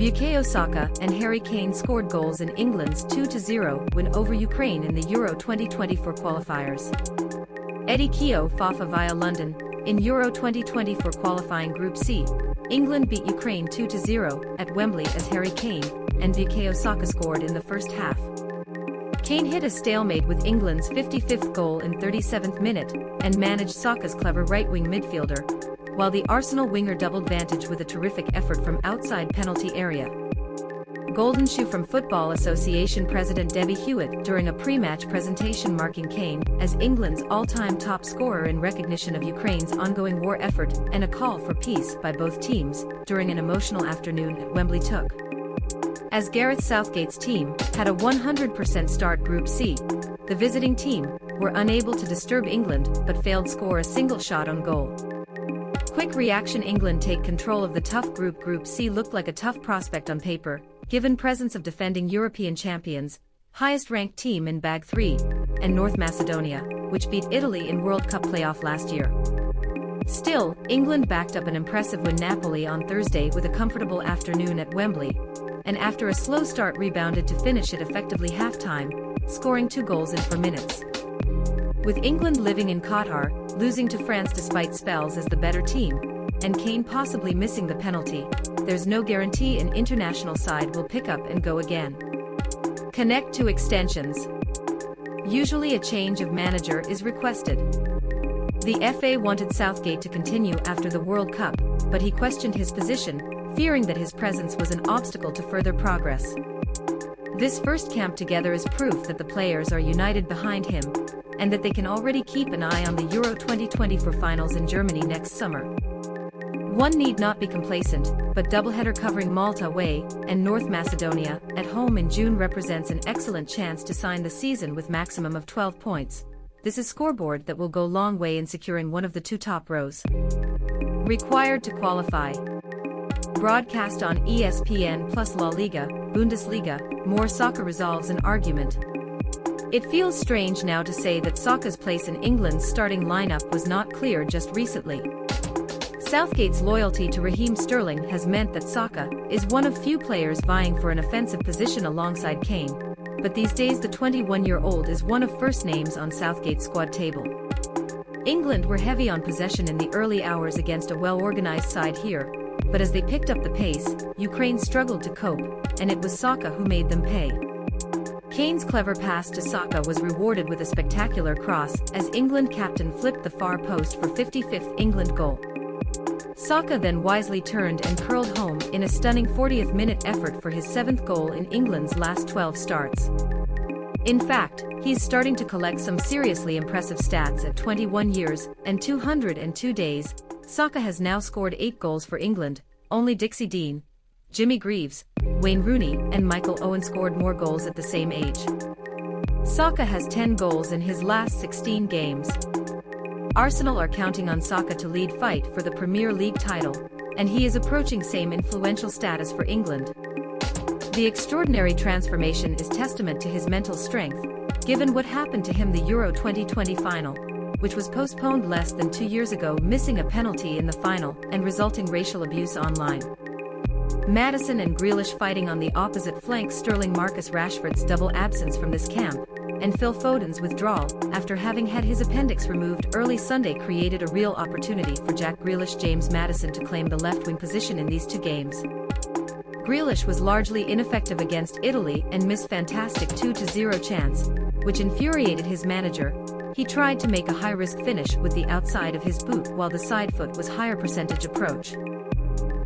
Bukayo Saka and Harry Kane scored goals in England's 2-0 win over Ukraine in the Euro 2024 qualifiers. Eddie Keogh FAFA via London. In Euro 2024 qualifying Group C, England beat Ukraine 2-0 at Wembley as Harry Kane and Bukayo Saka scored in the first half. Kane hit a stalemate with England's 55th goal in 37th minute and managed Saka's clever right-wing midfielder, while the Arsenal winger doubled vantage with a terrific effort from outside penalty area. Golden shoe from Football Association President Debbie Hewitt during a pre-match presentation marking Kane as England's all-time top scorer in recognition of Ukraine's ongoing war effort and a call for peace by both teams during an emotional afternoon at Wembley took. As Gareth Southgate's team had a 100% start Group C, the visiting team were unable to disturb England but failed score a single shot on goal. Quick reaction: England take control of the tough group. Group C looked like a tough prospect on paper, given presence of defending European champions, highest-ranked team in Bag 3, and North Macedonia, which beat Italy in World Cup playoff last year. Still, England backed up an impressive win Napoli on Thursday with a comfortable afternoon at Wembley, and after a slow start rebounded to finish it effectively half-time, scoring 2 goals in 4 minutes. With England living in Qatar, losing to France despite spells as the better team, and Kane possibly missing the penalty, there's no guarantee an international side will pick up and go again. Connect to extensions. Usually a change of manager is requested. The FA wanted Southgate to continue after the World Cup, but he questioned his position, fearing that his presence was an obstacle to further progress. This first camp together is proof that the players are united behind him, and that they can already keep an eye on the Euro 2024 finals in Germany next summer. One need not be complacent, but doubleheader covering Malta away and North Macedonia at home in June represents an excellent chance to sign the season with maximum of 12 points. This is scoreboard that will go a long way in securing one of the 2 top rows. Required to qualify. Broadcast on ESPN plus LaLiga, Bundesliga, more Saka resolves an argument. It feels strange now to say that Saka's place in England's starting lineup was not clear just recently. Southgate's loyalty to Raheem Sterling has meant that Saka is one of few players vying for an offensive position alongside Kane, but these days the 21-year-old is one of first names on Southgate's squad table. England were heavy on possession in the early hours against a well-organized side here, but as they picked up the pace, Ukraine struggled to cope, and it was Saka who made them pay. Kane's clever pass to Saka was rewarded with a spectacular cross as England captain flipped the far post for 55th England goal. Saka then wisely turned and curled home in a stunning 40th minute effort for his 7th goal in England's last 12 starts. In fact, he's starting to collect some seriously impressive stats at 21 years and 202 days. Saka has now scored 8 goals for England. Only Dixie Dean, Jimmy Greaves, Wayne Rooney and Michael Owen scored more goals at the same age. Saka has 10 goals in his last 16 games. Arsenal are counting on Saka to lead fight for the Premier League title, and he is approaching same influential status for England. The extraordinary transformation is testament to his mental strength, given what happened to him the Euro 2020 final, which was postponed less than 2 years ago, missing a penalty in the final and resulting racial abuse online. Maddison and Grealish fighting on the opposite flank. Sterling Marcus Rashford's double absence from this camp, and Phil Foden's withdrawal after having had his appendix removed early Sunday created a real opportunity for Jack Grealish James Maddison to claim the left-wing position in these 2 games. Grealish was largely ineffective against Italy and missed fantastic 2-0 chance, which infuriated his manager. He tried to make a high-risk finish with the outside of his boot while the side foot was higher percentage approach.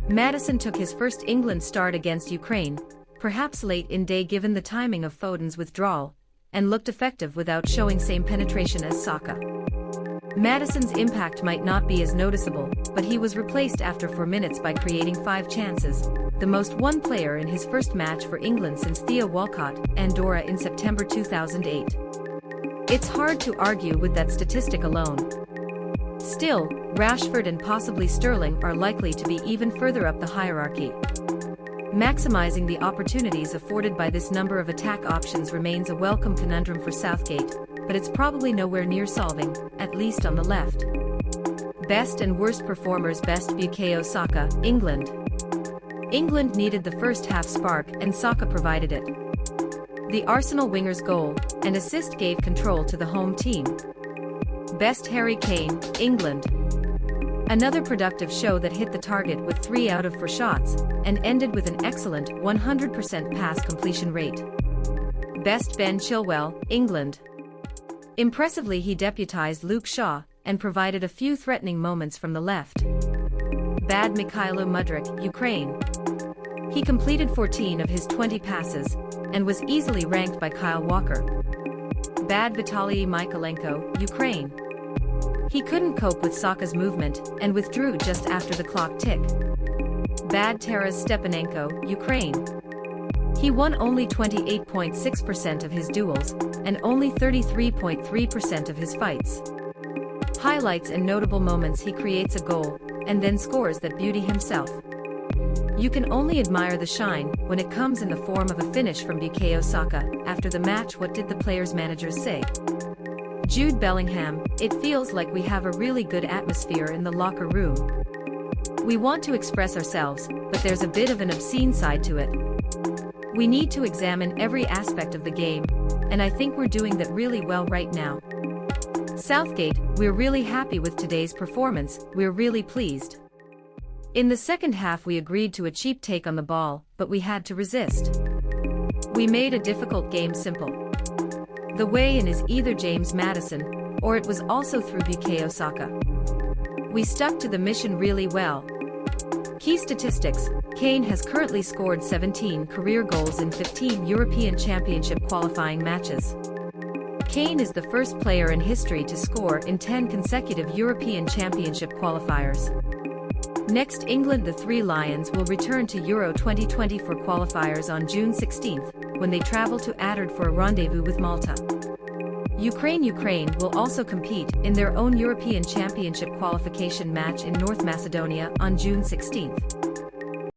Maddison took his first England start against Ukraine, perhaps late in day given the timing of Foden's withdrawal, and looked effective without showing same penetration as Saka. Maddison's impact might not be as noticeable, but he was replaced after 4 minutes by creating 5 chances, the most one player in his first match for England since Theo Walcott, Andorra in September 2008. It's hard to argue with that statistic alone. Still, Rashford and possibly Sterling are likely to be even further up the hierarchy. Maximizing the opportunities afforded by this number of attack options remains a welcome conundrum for Southgate, but it's probably nowhere near solving, at least on the left. Best and worst performers. Best: Bukayo Saka, England. England needed the first half spark and Saka provided it. The Arsenal winger's goal and assist gave control to the home team. Best Harry Kane, England. Another productive show that hit the target with 3 out of 4 shots and ended with an excellent 100% pass completion rate. Best Ben Chilwell, England. Impressively he deputized Luke Shaw and provided a few threatening moments from the left. Bad Mikhailo Mudryk, Ukraine. He completed 14 of his 20 passes and was easily ranked by Kyle Walker. Bad Vitaly Mykolenko, Ukraine. He couldn't cope with Saka's movement and withdrew just after the clock ticked. Bad Taras Stepanenko, Ukraine. He won only 28.6% of his duels and only 33.3% of his fights. Highlights and notable moments: he creates a goal and then scores that beauty himself. You can only admire the shine when it comes in the form of a finish from Bukayo Saka. After the match, what did the players' managers say? Jude Bellingham: it feels like we have a really good atmosphere in the locker room. We want to express ourselves, but there's a bit of an obscene side to it. We need to examine every aspect of the game, and I think we're doing that really well right now. Southgate: we're really happy with today's performance, we're really pleased. In the second half we agreed to a cheap take on the ball, but we had to resist. We made a difficult game simple. The way in is either James Maddison, or it was also through Bukayo Saka. We stuck to the mission really well. Key statistics: Kane has currently scored 17 career goals in 15 European Championship qualifying matches. Kane is the first player in history to score in 10 consecutive European Championship qualifiers. Next, England, the Three Lions, will return to Euro 2020 for qualifiers on June 16th, when they travel to Adard for a rendezvous with Malta. Ukraine will also compete in their own European Championship qualification match in North Macedonia on June 16th.